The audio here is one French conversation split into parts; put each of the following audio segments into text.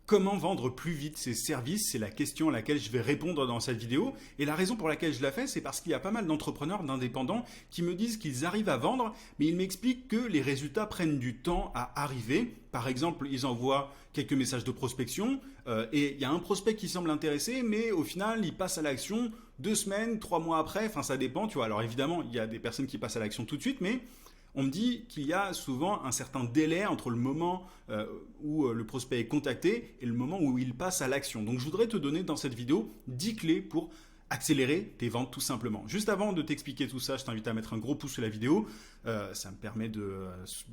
Comment vendre plus vite ses services? C'est la question à laquelle je vais répondre dans cette vidéo. Et la raison pour laquelle je la fais, c'est parce qu'il y a pas mal d'entrepreneurs, d'indépendants qui me disent qu'ils arrivent à vendre, mais ils m'expliquent que les résultats prennent du temps à arriver. Par exemple, ils envoient quelques messages de prospection et il y a un prospect qui semble intéressé, mais au final, il passe à l'action 2 semaines, 3 mois après. Enfin, ça dépend, tu vois. Alors évidemment, il y a des personnes qui passent à l'action tout de suite, mais on me dit qu'il y a souvent un certain délai entre le moment où le prospect est contacté et le moment où il passe à l'action. Donc je voudrais te donner dans cette vidéo 10 clés pour accélérer tes ventes tout simplement. Juste avant de t'expliquer tout ça, je t'invite à mettre un gros pouce sur la vidéo. Ça me permet de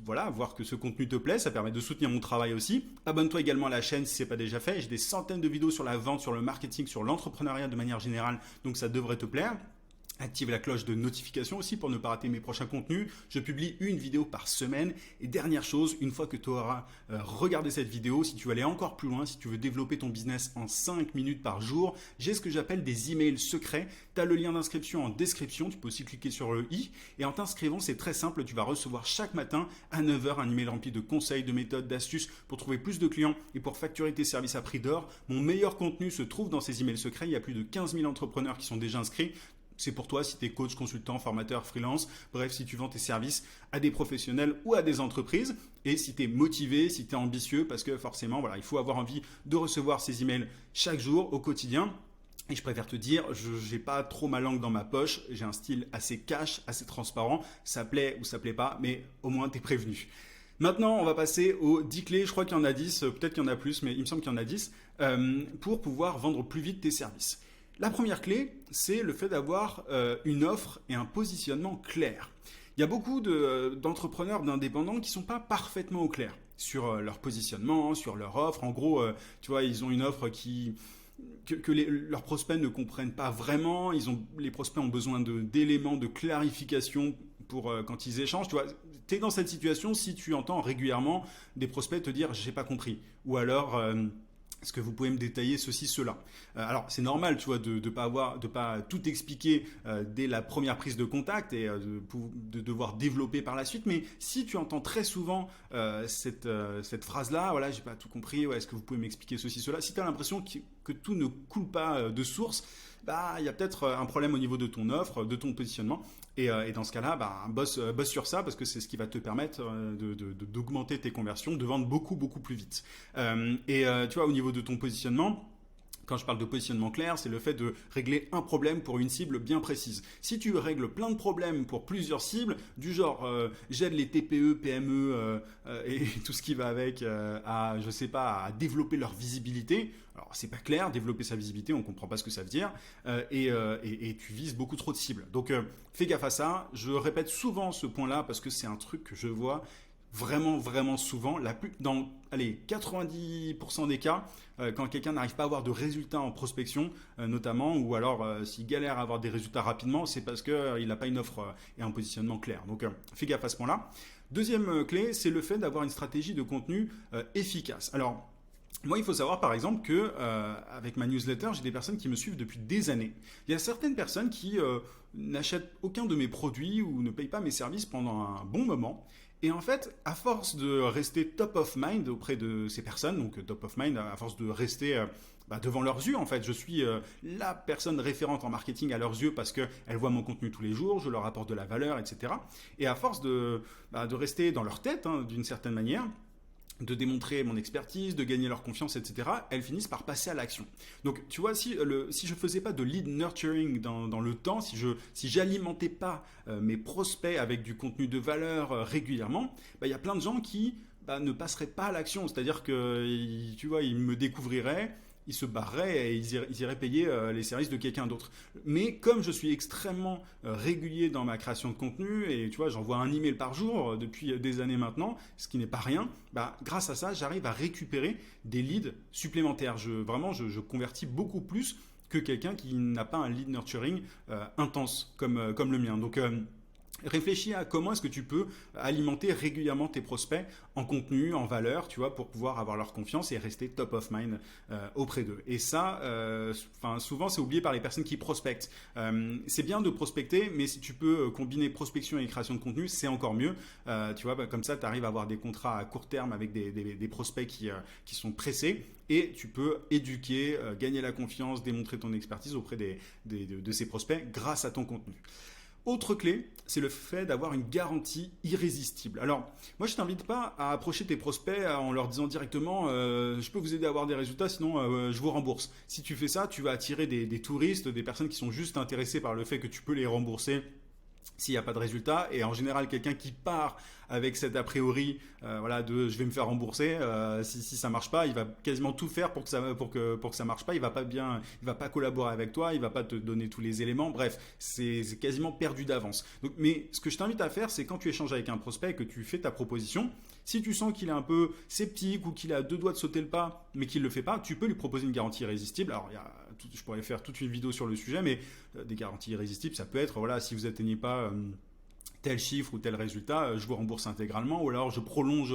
voir que ce contenu te plaît, ça permet de soutenir mon travail aussi. Abonne-toi également à la chaîne si ce n'est pas déjà fait. J'ai des centaines de vidéos sur la vente, sur le marketing, sur l'entrepreneuriat de manière générale, donc ça devrait te plaire. Active la cloche de notification aussi pour ne pas rater mes prochains contenus. Je publie une vidéo par semaine. Et dernière chose, une fois que tu auras regardé cette vidéo, si tu veux aller encore plus loin, si tu veux développer ton business en 5 minutes par jour, j'ai ce que j'appelle des emails secrets. Tu as le lien d'inscription en description. Tu peux aussi cliquer sur le i. Et en t'inscrivant, c'est très simple. Tu vas recevoir chaque matin à 9h un email rempli de conseils, de méthodes, d'astuces pour trouver plus de clients et pour facturer tes services à prix d'or. Mon meilleur contenu se trouve dans ces emails secrets. Il y a plus de 15 000 entrepreneurs qui sont déjà inscrits. C'est pour toi si tu es coach, consultant, formateur, freelance, bref, si tu vends tes services à des professionnels ou à des entreprises et si tu es motivé, si tu es ambitieux, parce que forcément, voilà, il faut avoir envie de recevoir ces emails chaque jour, au quotidien. Et je préfère te dire, je n'ai pas trop ma langue dans ma poche, j'ai un style assez cash, assez transparent, ça plaît ou ça plaît pas, mais au moins tu es prévenu. Maintenant, on va passer aux 10 clés, je crois qu'il y en a 10, peut-être qu'il y en a plus, mais il me semble qu'il y en a 10, pour pouvoir vendre plus vite tes services. La première clé, c'est le fait d'avoir une offre et un positionnement clair. Il y a beaucoup d'entrepreneurs, d'indépendants qui ne sont pas parfaitement au clair sur leur positionnement, sur leur offre. En gros, tu vois, ils ont une offre que leurs prospects ne comprennent pas vraiment. Les prospects ont besoin d'éléments de clarification pour quand ils échangent. Tu vois, tu es dans cette situation si tu entends régulièrement des prospects te dire « j'ai pas compris » ou alors est-ce que vous pouvez me détailler ceci, cela? Alors, c'est normal, tu vois, de pas tout expliquer dès la première prise de contact et de devoir développer par la suite. Mais si tu entends très souvent cette phrase-là, voilà, j'ai pas tout compris, ouais, est-ce que vous pouvez m'expliquer ceci, cela? Si tu as l'impression que tout ne coule pas de source, bah, il y a peut-être un problème au niveau de ton offre, de ton positionnement. Et dans ce cas-là, bah, bosse sur ça parce que c'est ce qui va te permettre d'augmenter tes conversions, de vendre beaucoup, beaucoup plus vite. Tu vois, au niveau de ton positionnement, quand je parle de positionnement clair, c'est le fait de régler un problème pour une cible bien précise. Si tu règles plein de problèmes pour plusieurs cibles, du genre j'aide les TPE, PME et tout ce qui va avec je sais pas, à développer leur visibilité. Alors c'est pas clair, développer sa visibilité, on comprend pas ce que ça veut dire et tu vises beaucoup trop de cibles. Donc fais gaffe à ça. Je répète souvent ce point-là parce que c'est un truc que je vois vraiment, vraiment souvent, dans 90% des cas, quand quelqu'un n'arrive pas à avoir de résultats en prospection, notamment, ou alors s'il galère à avoir des résultats rapidement, c'est parce qu'il n'a pas une offre et un positionnement clair. Donc, fais gaffe à ce point-là. Deuxième clé, c'est le fait d'avoir une stratégie de contenu efficace. Alors, moi, il faut savoir par exemple que avec ma newsletter, j'ai des personnes qui me suivent depuis des années. Il y a certaines personnes qui n'achètent aucun de mes produits ou ne payent pas mes services pendant un bon moment. Et en fait, à force de rester top of mind auprès de ces personnes, donc top of mind, à force de rester devant leurs yeux, en fait, je suis la personne référente en marketing à leurs yeux parce qu'elles voient mon contenu tous les jours, je leur apporte de la valeur, etc. Et à force de rester dans leur tête, hein, d'une certaine manière, de démontrer mon expertise, de gagner leur confiance, etc., elles finissent par passer à l'action. Donc, tu vois, si je faisais pas de lead nurturing dans le temps, si j'alimentais pas mes prospects avec du contenu de valeur régulièrement, il y a plein de gens qui ne passeraient pas à l'action. C'est-à-dire que, tu vois, ils me découvriraient, ils se barreraient et ils iraient payer les services de quelqu'un d'autre. Mais comme je suis extrêmement régulier dans ma création de contenu et tu vois, j'envoie un email par jour depuis des années maintenant, ce qui n'est pas rien, grâce à ça, j'arrive à récupérer des leads supplémentaires. Je convertis beaucoup plus que quelqu'un qui n'a pas un lead nurturing intense comme le mien. Donc, Réfléchis à comment est-ce que tu peux alimenter régulièrement tes prospects en contenu, en valeur, tu vois, pour pouvoir avoir leur confiance et rester top of mind auprès d'eux. Et ça, souvent, c'est oublié par les personnes qui prospectent. C'est bien de prospecter, mais si tu peux combiner prospection et création de contenu, c'est encore mieux. Tu vois, comme ça, tu arrives à avoir des contrats à court terme avec des prospects qui sont pressés. Et tu peux éduquer, gagner la confiance, démontrer ton expertise auprès de ces prospects grâce à ton contenu. Autre clé, c'est le fait d'avoir une garantie irrésistible. Alors, moi, je t'invite pas à approcher tes prospects en leur disant directement je peux vous aider à avoir des résultats, sinon je vous rembourse. Si tu fais ça, tu vas attirer des touristes, des personnes qui sont juste intéressées par le fait que tu peux les rembourser s'il n'y a pas de résultat. Et en général, quelqu'un qui part avec cet a priori de je vais me faire rembourser, si ça marche pas, il va quasiment tout faire pour que ça marche pas. Il va pas collaborer avec toi, il va pas te donner tous les éléments. Bref, c'est quasiment perdu d'avance. Donc, mais ce que je t'invite à faire, c'est quand tu échanges avec un prospect et que tu fais ta proposition, si tu sens qu'il est un peu sceptique ou qu'il a deux doigts de sauter le pas, mais qu'il ne le fait pas, tu peux lui proposer une garantie irrésistible. Alors, je pourrais faire toute une vidéo sur le sujet, mais des garanties irrésistibles, ça peut être, si vous n'atteignez pas tel chiffre ou tel résultat, je vous rembourse intégralement, ou alors je prolonge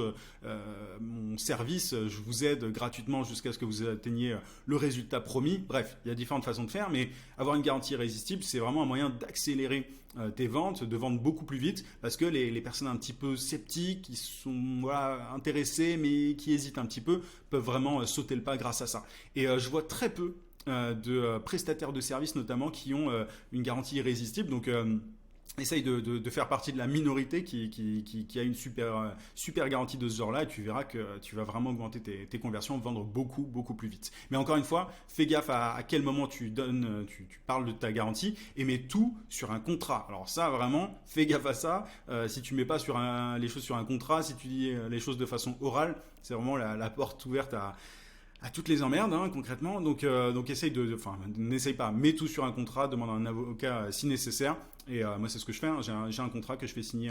mon service, je vous aide gratuitement jusqu'à ce que vous atteigniez le résultat promis. Bref, il y a différentes façons de faire, mais avoir une garantie irrésistible, c'est vraiment un moyen d'accélérer tes ventes, de vendre beaucoup plus vite, parce que les personnes un petit peu sceptiques, qui sont intéressées, mais qui hésitent un petit peu, peuvent vraiment sauter le pas grâce à ça. Et je vois très peu de prestataires de services notamment qui ont une garantie irrésistible. Donc essaye de faire partie de la minorité qui a une super garantie de ce genre-là, et tu verras que tu vas vraiment augmenter tes conversions, vendre beaucoup plus vite. Mais encore une fois, fais gaffe à quel moment tu parles de ta garantie, et mets tout sur un contrat. Alors ça, vraiment, fais gaffe à ça. Si tu mets pas les choses sur un contrat, si tu dis les choses de façon orale, c'est vraiment la porte ouverte à toutes les emmerdes, concrètement. Donc n'essaye pas, mets tout sur un contrat, demande à un avocat si nécessaire. Et moi, c'est ce que je fais. J'ai un contrat que je fais signer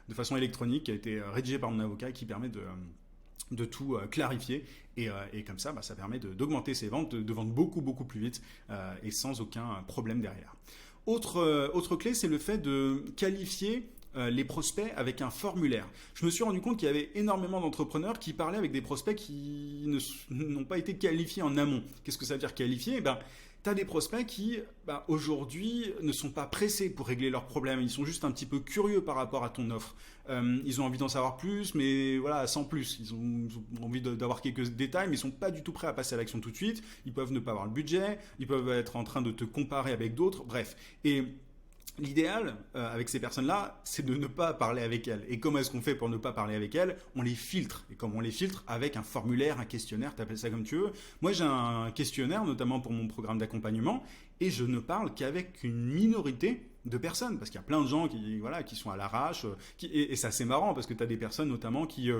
de façon électronique, qui a été rédigé par mon avocat, qui permet de tout clarifier. Et comme ça, ça permet d'augmenter ses ventes, de vendre beaucoup plus vite et sans aucun problème derrière. Autre clé, c'est le fait de qualifier les prospects avec un formulaire. Je me suis rendu compte qu'il y avait énormément d'entrepreneurs qui parlaient avec des prospects qui n'ont pas été qualifiés en amont. Qu'est-ce que ça veut dire qualifier ? Tu as des prospects qui, aujourd'hui, ne sont pas pressés pour régler leurs problèmes. Ils sont juste un petit peu curieux par rapport à ton offre. Ils ont envie d'en savoir plus, mais sans plus. Ils ont envie d'avoir quelques détails, mais ils ne sont pas du tout prêts à passer à l'action tout de suite. Ils peuvent ne pas avoir le budget. Ils peuvent être en train de te comparer avec d'autres. Bref. Et l'idéal avec ces personnes-là, c'est de ne pas parler avec elles. Et comment est-ce qu'on fait pour ne pas parler avec elles ? On les filtre. Et comme on les filtre avec un formulaire, un questionnaire, t'appelles ça comme tu veux. Moi, j'ai un questionnaire, notamment pour mon programme d'accompagnement, et je ne parle qu'avec une minorité de personnes, parce qu'il y a plein de gens qui sont à l'arrache, et c'est assez marrant, parce que tu as des personnes notamment qui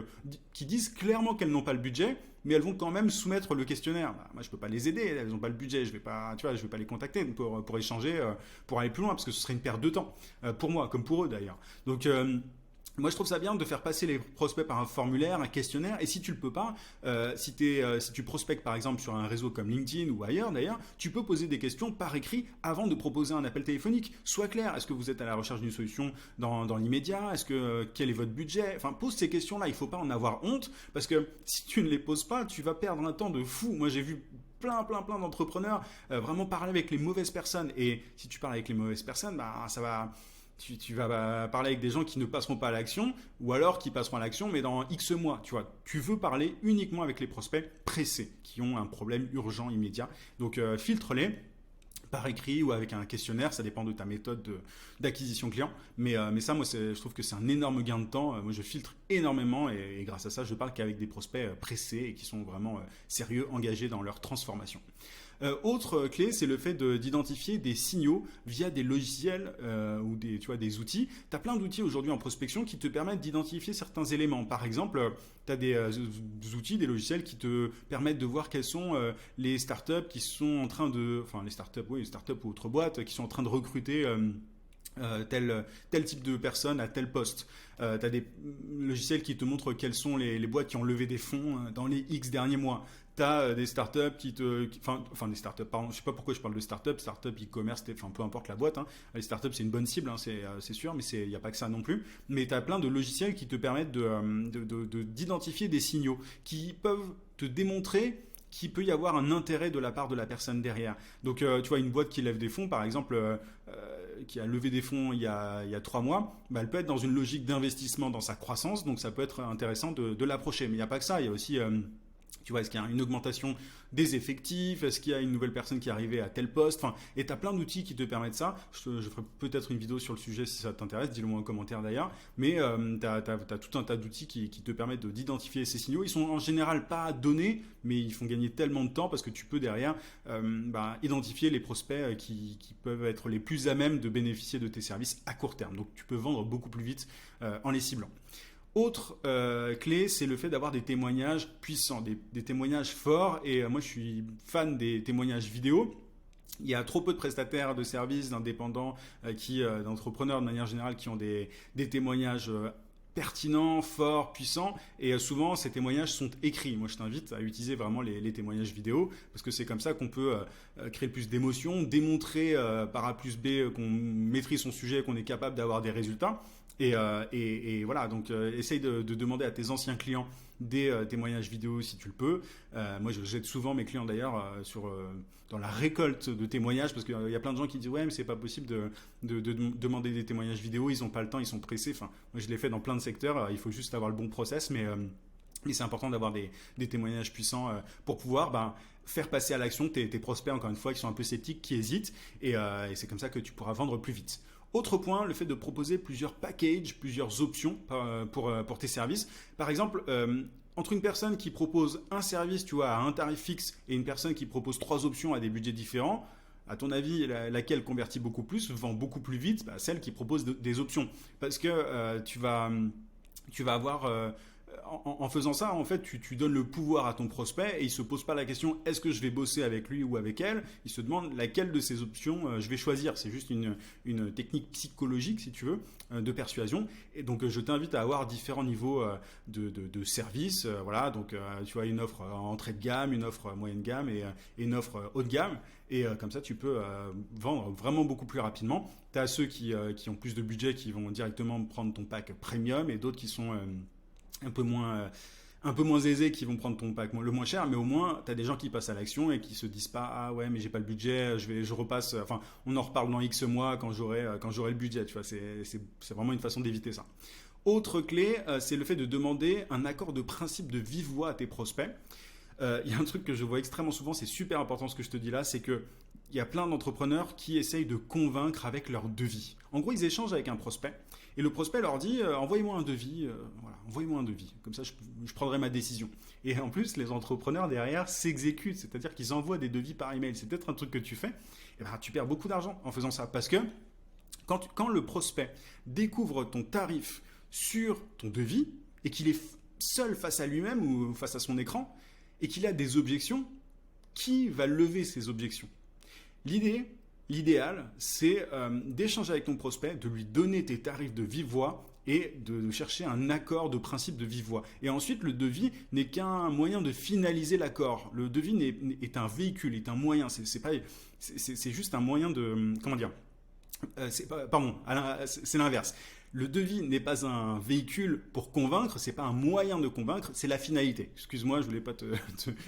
disent clairement qu'elles n'ont pas le budget, mais elles vont quand même soumettre le questionnaire. Moi, je peux pas les aider, elles n'ont pas le budget, je vais pas les contacter pour échanger, pour aller plus loin, parce que ce serait une perte de temps, pour moi, comme pour eux d'ailleurs. Donc, moi, je trouve ça bien de faire passer les prospects par un formulaire, un questionnaire. Et si tu le peux pas, si tu prospectes par exemple sur un réseau comme LinkedIn ou ailleurs d'ailleurs, tu peux poser des questions par écrit avant de proposer un appel téléphonique. Sois clair. Est-ce que vous êtes à la recherche d'une solution dans l'immédiat ? Quel est votre budget ? Enfin, pose ces questions-là. Il faut pas en avoir honte, parce que si tu ne les poses pas, tu vas perdre un temps de fou. Moi, j'ai vu plein d'entrepreneurs vraiment parler avec les mauvaises personnes. Et si tu parles avec les mauvaises personnes, ça va. Tu vas parler avec des gens qui ne passeront pas à l'action, ou alors qui passeront à l'action mais dans X mois. Tu veux parler uniquement avec les prospects pressés qui ont un problème urgent immédiat. Donc filtre-les par écrit ou avec un questionnaire, ça dépend de ta méthode d'acquisition client. Mais ça, moi, je trouve que c'est un énorme gain de temps. Moi, je filtre énormément et grâce à ça, je parle qu'avec des prospects pressés et qui sont vraiment sérieux, engagés dans leur transformation. Autre clé, c'est le fait d'identifier des signaux via des logiciels ou des outils. Tu as plein d'outils aujourd'hui en prospection qui te permettent d'identifier certains éléments. Par exemple, tu as des outils, des logiciels qui te permettent de voir quelles sont les startups qui sont en train les startups ou autres boîtes qui sont en train de recruter tel type de personne à tel poste. Tu as des logiciels qui te montrent quelles sont les boîtes qui ont levé des fonds dans les X derniers mois. Tu as des startups enfin des startups, pardon, je sais pas pourquoi je parle de startups, e-commerce, enfin peu importe la boîte. Hein. Les startups, c'est une bonne cible, hein, c'est sûr, mais il n'y a pas que ça non plus. Mais tu as plein de logiciels qui te permettent d'identifier des signaux qui peuvent te démontrer qu'il peut y avoir un intérêt de la part de la personne derrière. Donc, tu vois, une boîte qui lève des fonds, par exemple, qui a levé des fonds il y a 3 mois, bah, elle peut être dans une logique d'investissement dans sa croissance, donc ça peut être intéressant de l'approcher. Mais il n'y a pas que ça, il y a aussi... tu vois, est-ce qu'il y a une augmentation des effectifs? Est-ce qu'il y a une nouvelle personne qui est arrivée à tel poste? Enfin, et tu as plein d'outils qui te permettent ça. Je ferai peut-être une vidéo sur le sujet si ça t'intéresse, dis-le moi en commentaire d'ailleurs. Mais tu as tout un tas d'outils qui te permettent d'identifier ces signaux. Ils sont en général pas donnés, mais ils font gagner tellement de temps parce que tu peux derrière identifier les prospects qui peuvent être les plus à même de bénéficier de tes services à court terme. Donc tu peux vendre beaucoup plus vite en les ciblant. Autre clé, c'est le fait d'avoir des témoignages puissants, des témoignages forts. Et moi, je suis fan des témoignages vidéo. Il y a trop peu de prestataires de services, d'indépendants, d'entrepreneurs de manière générale, qui ont des témoignages pertinents, forts, puissants. Et souvent, ces témoignages sont écrits. Moi, je t'invite à utiliser vraiment les témoignages vidéo, parce que c'est comme ça qu'on peut créer plus d'émotions, démontrer par A plus B qu'on maîtrise son sujet, qu'on est capable d'avoir des résultats. Et voilà, donc essaye de demander à tes anciens clients des témoignages vidéo si tu le peux. Moi, je jette souvent mes clients d'ailleurs dans la récolte de témoignages, parce qu'il y a plein de gens qui disent ouais, mais c'est pas possible de demander des témoignages vidéo, ils n'ont pas le temps, ils sont pressés. Enfin, moi, je l'ai fait dans plein de secteurs, il faut juste avoir le bon process, mais c'est important d'avoir des témoignages puissants pour pouvoir faire passer à l'action tes prospects, encore une fois, qui sont un peu sceptiques, qui hésitent, et c'est comme ça que tu pourras vendre plus vite. Autre point, le fait de proposer plusieurs packages, plusieurs options pour tes services. Par exemple, entre une personne qui propose un service, tu vois, à un tarif fixe, et une personne qui propose 3 options à des budgets différents, à ton avis, laquelle convertit beaucoup plus, vend beaucoup plus vite? Celle qui propose des options. Parce que tu vas avoir... en faisant ça, en fait, tu donnes le pouvoir à ton prospect et il ne se pose pas la question est-ce que je vais bosser avec lui ou avec elle. Il se demande laquelle de ces options je vais choisir. C'est juste une technique psychologique, si tu veux, de persuasion. Et donc, je t'invite à avoir différents niveaux de services. Voilà, donc tu as une offre entrée de gamme, une offre moyenne gamme et une offre haut de gamme. Et comme ça, tu peux vendre vraiment beaucoup plus rapidement. Tu as ceux qui ont plus de budget qui vont directement prendre ton pack premium et d'autres qui sont un peu moins aisés qui vont prendre ton pack le moins cher, mais au moins tu as des gens qui passent à l'action et qui se disent pas ah ouais mais j'ai pas le budget, je repasse, enfin on en reparle dans X mois quand j'aurai le budget, tu vois, c'est vraiment une façon d'éviter ça. Autre clé, c'est le fait de demander un accord de principe de vive voix à tes prospects. Il y a un truc que je vois extrêmement souvent, c'est super important ce que je te dis là, c'est que il y a plein d'entrepreneurs qui essayent de convaincre avec leur devis. En gros, ils échangent avec un prospect et le prospect leur dit envoyez-moi un devis, envoyez-moi un devis, comme ça je prendrai ma décision. Et en plus, les entrepreneurs derrière s'exécutent, c'est-à-dire qu'ils envoient des devis par email. C'est peut-être un truc que tu fais, et tu perds beaucoup d'argent en faisant ça, parce que quand le prospect découvre ton tarif sur ton devis et qu'il est seul face à lui-même ou face à son écran et qu'il a des objections, qui va lever ces objections? L'idéal, c'est d'échanger avec ton prospect, de lui donner tes tarifs de vive voix et de chercher un accord de principe de vive voix. Et ensuite, le devis n'est qu'un moyen de finaliser l'accord. Le devis est un véhicule, est un moyen. C'est juste un moyen de... Comment dire c'est l'inverse. Le devis n'est pas un véhicule pour convaincre, c'est pas un moyen de convaincre, c'est la finalité. Excuse-moi, je voulais pas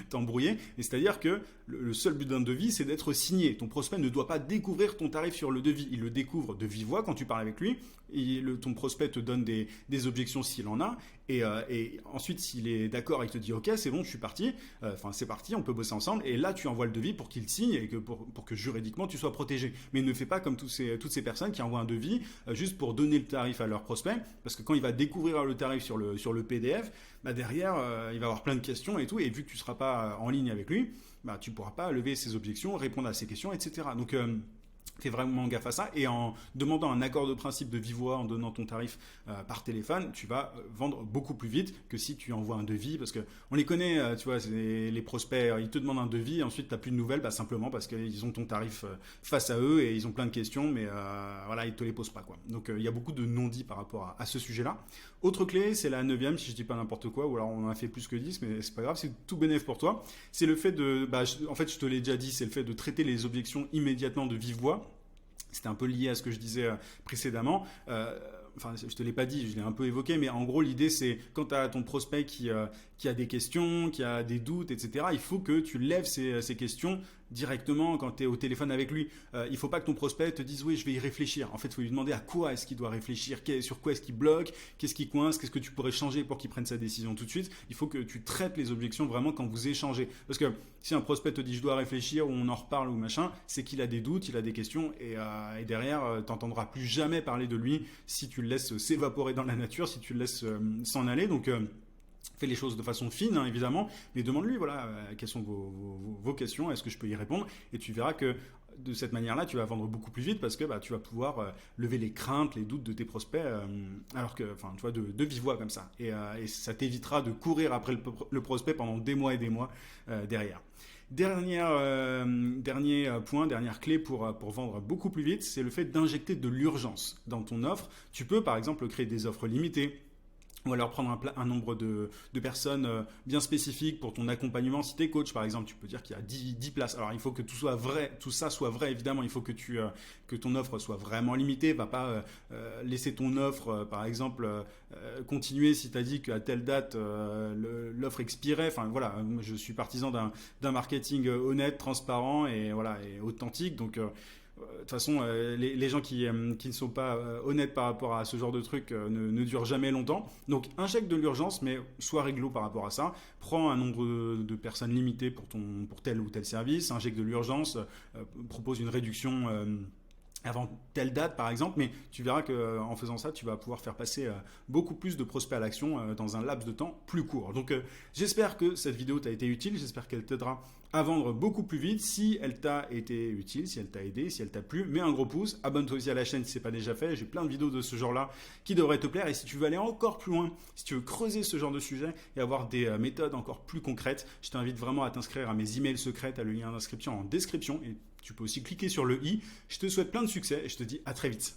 t'embrouiller, mais c'est-à-dire que le seul but d'un devis, c'est d'être signé. Ton prospect ne doit pas découvrir ton tarif sur le devis, il le découvre de vive voix quand tu parles avec lui. Ton prospect te donne des objections s'il en a, et ensuite s'il est d'accord, il te dit ok, c'est bon, je suis parti, c'est parti, on peut bosser ensemble, et là tu envoies le devis pour qu'il signe et pour que juridiquement tu sois protégé. Mais ne fais pas comme toutes ces personnes qui envoient un devis juste pour donner le tarif à leur prospect, parce que quand il va découvrir le tarif sur le PDF, derrière il va avoir plein de questions et tout, et vu que tu ne seras pas en ligne avec lui, tu ne pourras pas lever ses objections, répondre à ses questions, etc. Donc Fais vraiment gaffe à ça et en demandant un accord de principe de vive voix, en donnant ton tarif par téléphone, tu vas vendre beaucoup plus vite que si tu envoies un devis parce que on les connaît, tu vois, les prospects, ils te demandent un devis, et ensuite tu n'as plus de nouvelles, bah, simplement parce qu'ils ont ton tarif face à eux et ils ont plein de questions, mais voilà, ils te les posent pas quoi. Donc il y a beaucoup de non-dits par rapport à ce sujet-là. Autre clé, c'est la neuvième, si je dis pas n'importe quoi, ou alors on en a fait plus que 10, mais c'est pas grave, c'est tout bénéf pour toi. C'est le fait de, bah, en fait, je te l'ai déjà dit, c'est le fait de traiter les objections immédiatement de vive voix. C'était un peu lié à ce que je disais précédemment. Enfin, je te l'ai pas dit, je l'ai un peu évoqué, mais en gros, l'idée, c'est quand tu as ton prospect qui a des questions, qui a des doutes, etc., il faut que tu lèves ces questions directement quand tu es au téléphone avec lui. Il ne faut pas que ton prospect te dise oui, je vais y réfléchir. En fait, il faut lui demander à quoi est-ce qu'il doit réfléchir, sur quoi est-ce qu'il bloque, qu'est-ce qui coince, qu'est-ce que tu pourrais changer pour qu'il prenne sa décision tout de suite. Il faut que tu traites les objections vraiment quand vous échangez. Parce que si un prospect te dit je dois réfléchir ou on en reparle ou machin, c'est qu'il a des doutes, il a des questions et derrière, tu n'entendras plus jamais parler de lui si tu le laisses s'évaporer dans la nature, si tu le laisses s'en aller. Donc, fais les choses de façon fine, hein, évidemment, mais demande-lui, voilà, quelles sont vos questions, est-ce que je peux y répondre? Et tu verras que de cette manière-là, tu vas vendre beaucoup plus vite parce que bah, tu vas pouvoir lever les craintes, les doutes de tes prospects, alors que, enfin, tu vois, de vive voix comme ça. Et ça t'évitera de courir après le prospect pendant des mois et des mois derrière. Dernier point, dernière clé pour vendre beaucoup plus vite, c'est le fait d'injecter de l'urgence dans ton offre. Tu peux par exemple créer des offres limitées, ou alors prendre un nombre de personnes bien spécifiques pour ton accompagnement. Si tu es coach, par exemple, tu peux dire qu'il y a 10 places. Alors, il faut que tout ça soit vrai, évidemment. Il faut que ton offre soit vraiment limitée. Va pas laisser ton offre, par exemple, continuer si tu as dit qu'à telle date, l'offre expirait. Enfin, voilà, je suis partisan d'un marketing honnête, transparent et, voilà, et authentique. Donc, de toute façon, les gens qui ne sont pas honnêtes par rapport à ce genre de truc ne durent jamais longtemps. Donc, injecte de l'urgence, mais sois réglo par rapport à ça. Prends un nombre de personnes limité pour tel ou tel service. Injecte de l'urgence. Propose une réduction avant telle date par exemple, mais tu verras qu'en faisant ça, tu vas pouvoir faire passer beaucoup plus de prospects à l'action dans un laps de temps plus court. Donc j'espère que cette vidéo t'a été utile, j'espère qu'elle t'aidera à vendre beaucoup plus vite. Si elle t'a été utile, si elle t'a aidé, si elle t'a plu, mets un gros pouce, abonne-toi aussi à la chaîne si ce n'est pas déjà fait, j'ai plein de vidéos de ce genre-là qui devraient te plaire. Et si tu veux aller encore plus loin, si tu veux creuser ce genre de sujet et avoir des méthodes encore plus concrètes, je t'invite vraiment à t'inscrire à mes emails secrets, à le lien d'inscription en description et tu peux aussi cliquer sur le i. Je te souhaite plein de succès et je te dis à très vite.